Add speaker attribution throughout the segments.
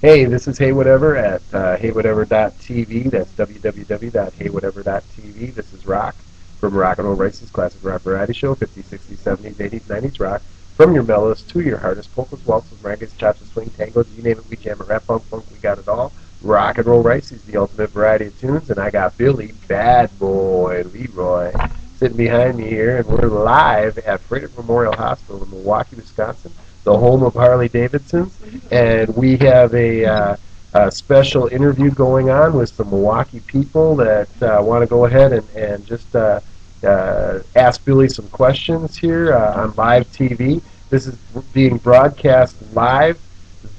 Speaker 1: Hey, this is HeyWhatever at HeyWhatever.tv. That's www.HeyWhatever.tv. This is Rock from Rock and Roll Race's Classic Rock Variety Show, 50s, 60s, 70s, 80s, 90s rock. From your mellowest to your hardest, polkas, waltzes, margas, chops, and swing tangos, you name it, we jam it, rap, funk, we got it all. Rock and Roll Race's the ultimate variety of tunes, and I got Billy Bad Boy Leroy sitting behind me here, and we're live at Frederick Memorial Hospital in Milwaukee, Wisconsin, the home of Harley Davidson's, and we have a special interview going on with some Milwaukee people that want to go ahead and just ask Billy some questions here on live TV. This is being broadcast live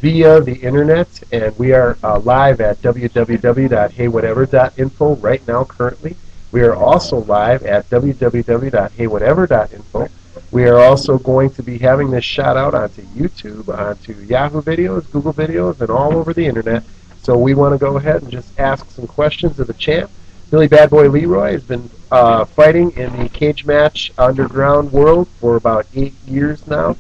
Speaker 1: via the internet, and we are live at www.heywhatever.info right now currently. We are also live at www.heywhatever.info. We are also going to be having this shot out onto YouTube, onto Yahoo videos, Google videos, and all over the internet. So we want to go ahead and just ask some questions of the champ. Billy Bad Boy Leroy has been fighting in the cage match underground world for about 8 years now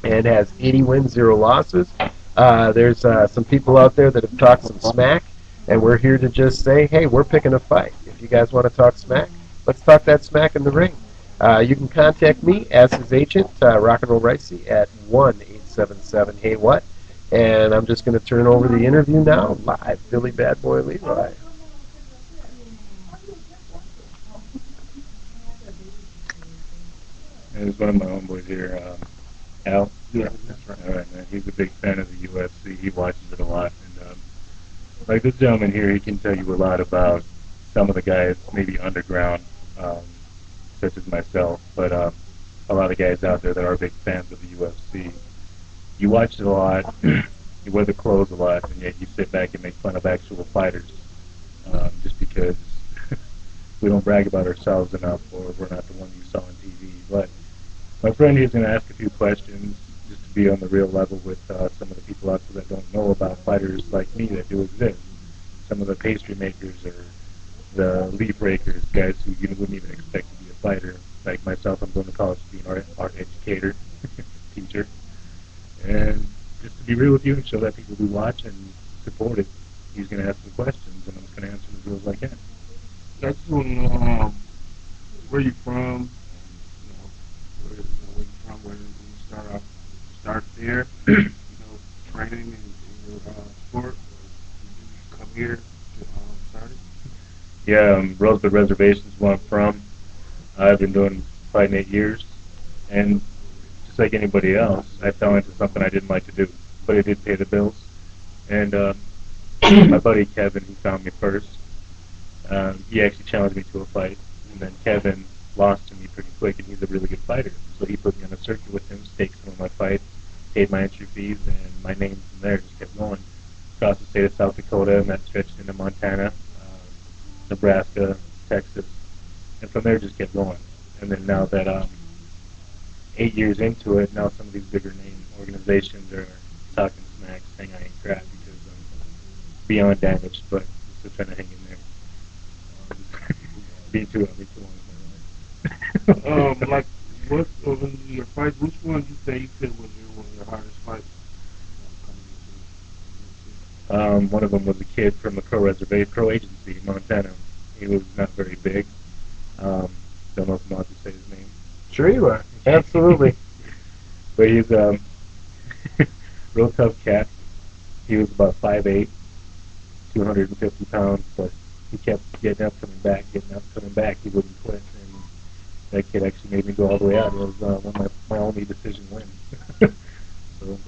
Speaker 1: and has 80 wins, 0 losses. There's some people out there that have talked some smack, and we're here to just say, hey, we're picking a fight. If you guys want to talk smack, let's talk that smack in the ring. You can contact me as his agent, Rock and Roll Ricey, at 1-877-HEY-WHAT. And I'm just going to turn over the interview now, live, Billy Bad Boy Leroy.
Speaker 2: There's one of my homeboys here, Al.
Speaker 3: Yeah, that's right.
Speaker 2: All right, man. He's a big fan of the UFC. He watches it a lot. And like this gentleman here, he can tell you a lot about some of the guys, maybe underground, such as myself, but a lot of guys out there that are big fans of the UFC. You watch it a lot, you wear the clothes a lot, and yet you sit back and make fun of actual fighters just because we don't brag about ourselves enough, or we're not the one you saw on TV. But my friend here is going to ask a few questions just to be on the real level with some of the people out there that don't know about fighters like me that do exist. Some of the pastry makers or the leaf rakers, guys who you wouldn't even expect to be a fighter. Like myself, I'm going to college to be an art educator, teacher. And just to be real with you and show that people who watch and support it, he's going to ask some questions, and I'm just going to answer as real as I can.
Speaker 3: I just want to know where you from, where you from, where you start there, training in your sport, or you come here to start it?
Speaker 2: Yeah, Rosebud Reservation is where I'm from. I've been doing fighting 8 years, and just like anybody else, I fell into something I didn't like to do, but it did pay the bills. And my buddy Kevin, he found me first. He actually challenged me to a fight, and then Kevin lost to me pretty quick, and he's a really good fighter. So he put me on a circuit with him, staked some of my fights, paid my entry fees, and my name from there just kept going. Across the state of South Dakota, and that stretched into Montana, Nebraska, Texas, and from there just kept going. And then now that 8 years into it, now some of these bigger name organizations are talking smack, saying I ain't crap because I'm beyond damaged, but still trying to hang in there. Being too long is my life.
Speaker 3: Like, what of your fights? Which one you say you feel was one of your hardest fights?
Speaker 2: One of them was a kid from the Crow Agency in Montana. He was not very big. Don't know if I'm allowed to say his name.
Speaker 1: Sure you are. Absolutely.
Speaker 2: But he's a real tough cat. He was about 5'8", 250 pounds, but he kept getting up, coming back, getting up, coming back. He wouldn't quit, and that kid actually made me go all the way out. It was one of my only decision wins. So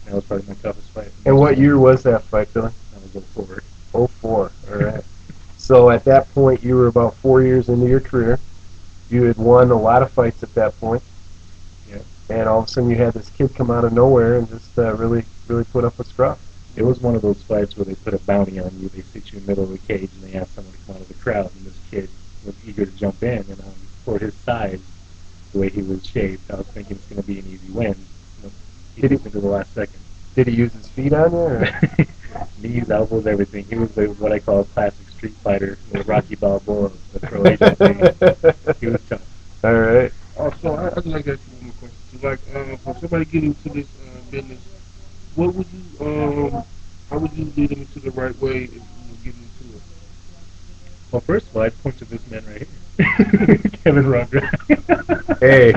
Speaker 2: that was probably my toughest fight.
Speaker 1: And what year was that fight, Billy?
Speaker 2: That was 04.
Speaker 1: 04, all right. So at that point, you were about 4 years into your career. You had won a lot of fights at that point.
Speaker 2: Yeah.
Speaker 1: And all of a sudden you had this kid come out of nowhere and just really put up a scruff.
Speaker 2: It was one of those fights where they put a bounty on you. They sit you in the middle of the cage and they ask someone to come out of the crowd. And this kid was eager to jump in. And for his size, the way he was shaped, I was thinking it's going to be an easy win. He did it into the last second.
Speaker 1: Did he use his feet on you? Or?
Speaker 2: Knees, elbows, everything. He was what I call a classic street fighter, the Rocky Balboa of the Crow Agency. He was tough.
Speaker 1: All right.
Speaker 3: Also, I'd like to ask you one more question. So, like, for somebody getting into this business, what would you how would you lead them into the right way if you get into it?
Speaker 2: Well, first of all, I'd point to this man right here, Kevin Rodgers.
Speaker 1: Hey,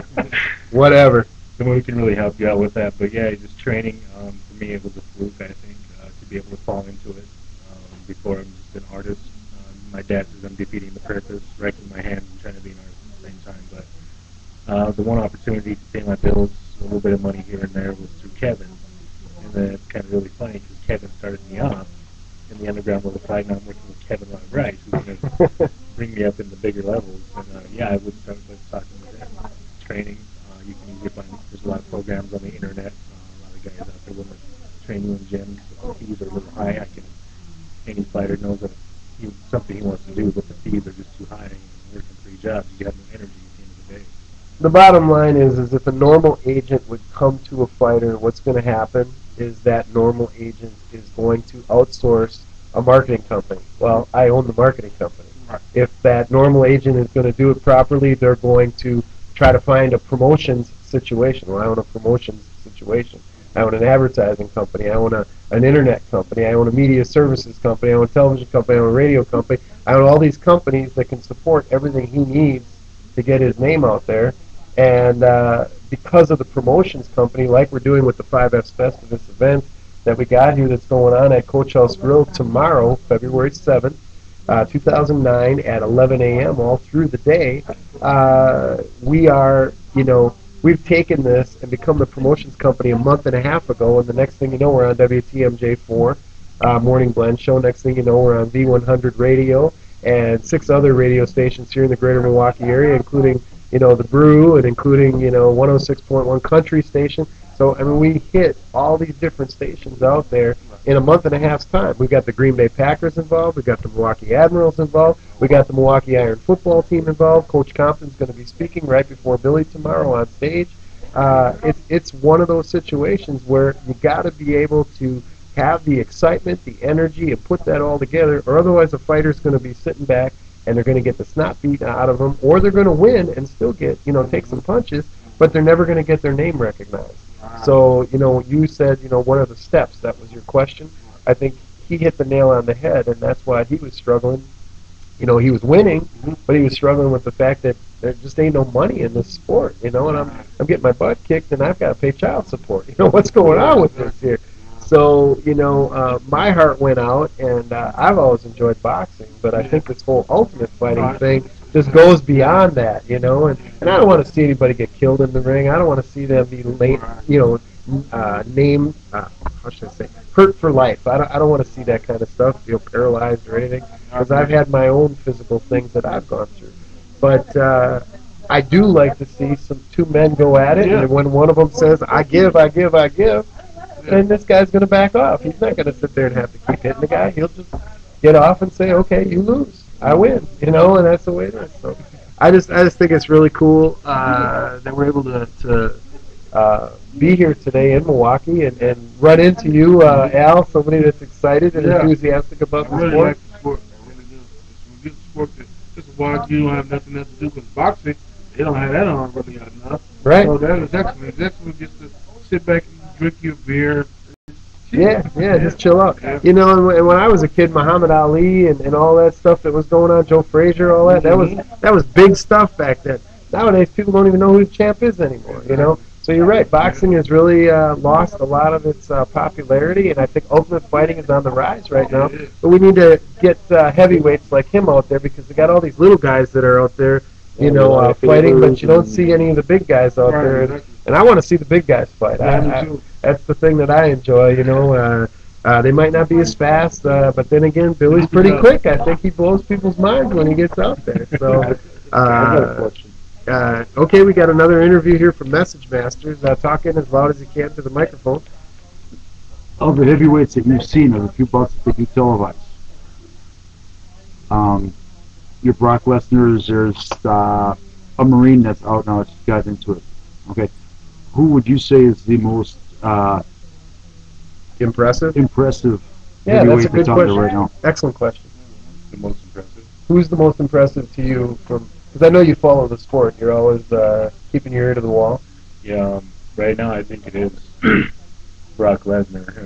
Speaker 1: whatever.
Speaker 2: Someone who can really help you out with that. But yeah, just training. For me, it was a fluke, I think, to be able to fall into it. Before I'm just an artist. My dad says I'm defeating the purpose, wrecking my hands and trying to be an artist at the same time. But the one opportunity to pay my bills, a little bit of money here and there, was through Kevin. And then it's kind of really funny because Kevin started me off in the underground level fight, and I'm working with Kevin Rice, who's going to bring me up in the bigger levels. And yeah, I would start with talking with him, training. You can easily find there's a lot of programs on the internet. A lot of guys out there will train you in gyms. The fees are a little high. Any fighter knows that it's something he wants to do, but the fees are just too high. And working 3 jobs, you have no energy at the end of the day.
Speaker 1: The bottom line is if a normal agent would come to a fighter, what's going to happen is that normal agent is going to outsource a marketing company. Well, I own the marketing company. If that normal agent is going to do it properly, they're going to try to find a promotions situation. Well, I own a promotions situation. I own an advertising company. I own an internet company. I own a media services company. I own a television company. I own a radio company. I own all these companies that can support everything he needs to get his name out there. And because of the promotions company, like we're doing with the 5F's Festivus event that we got here that's going on at Coach House Grill tomorrow, February 7th, 2009 at 11 a.m. all through the day, we are, we've taken this and become the promotions company a month and a half ago, and the next thing you know, we're on WTMJ4 Morning Blend Show. Next thing you know, we're on V100 Radio and 6 other radio stations here in the greater Milwaukee area, including the Brew, and including 106.1 Country Station. So I mean, we hit all these different stations out there in a month and a half's time. We got the Green Bay Packers involved. We got the Milwaukee Admirals involved. We got the Milwaukee Iron football team involved. Coach Compton's going to be speaking right before Billy tomorrow on stage. It's one of those situations where you got to be able to have the excitement, the energy, and put that all together, or otherwise a fighter's going to be sitting back and they're going to get the snot beaten out of them, or they're going to win and still get, take some punches, but they're never going to get their name recognized. So, you said, what are the steps? That was your question. I think he hit the nail on the head, and that's why he was struggling. He was winning, but he was struggling with the fact that there just ain't no money in this sport, and I'm getting my butt kicked, and I've got to pay child support. What's going on with this here? So, my heart went out, and I've always enjoyed boxing, but I think this whole ultimate fighting thing just goes beyond that, and I don't want to see anybody get killed in the ring. I don't want to see them be how should I say, hurt for life. I don't want to see that kind of stuff, feel paralyzed or anything, because I've had my own physical things that I've gone through. But I do like to see 2 men go at it, and when one of them says, I give, then this guy's going to back off. He's not going to sit there and have to keep hitting the guy. He'll just get off and say, okay, you lose. I win. And that's the way it is. So I just think it's really cool that we're able to be here today in Milwaukee and run into you, Al, somebody that's excited and enthusiastic about the sport.
Speaker 3: Like the sport. I really do. It's a good sport that just Milwaukee, you don't have nothing else to do because boxing, they don't have that on really enough.
Speaker 1: Right.
Speaker 3: So that is excellent. It's excellent just to sit back and drink your beer.
Speaker 1: Yeah, just chill out. And when I was a kid, Muhammad Ali and all that stuff that was going on, Joe Frazier, all that was big stuff back then. Nowadays, people don't even know who the champ is anymore, So you're right, boxing has really lost a lot of its popularity, and I think ultimate fighting is on the rise right now. But we need to get heavyweights like him out there, because we got all these little guys that are out there, fighting, but you don't see any of the big guys out there. And I want to see the big guys fight. That's the thing that I enjoy, They might not be as fast, but then again, Billy's pretty quick. I think he blows people's minds when he gets out there. So, okay, we got another interview here from Message Masters. Talking as loud as you can to the microphone.
Speaker 4: Of the heavyweights that you've seen, of the few bouts that you televise, your Brock Lesnar's, there's a Marine that's out now that's got into it. Okay, who would you say is the most
Speaker 1: impressive?
Speaker 4: Yeah,
Speaker 1: that's a good question.
Speaker 4: Right now?
Speaker 1: Excellent question.
Speaker 2: The most impressive.
Speaker 1: Who's the most impressive to you? Because I know you follow the sport. You're always keeping your ear to the wall.
Speaker 2: Yeah, right now I think it is Brock Lesnar.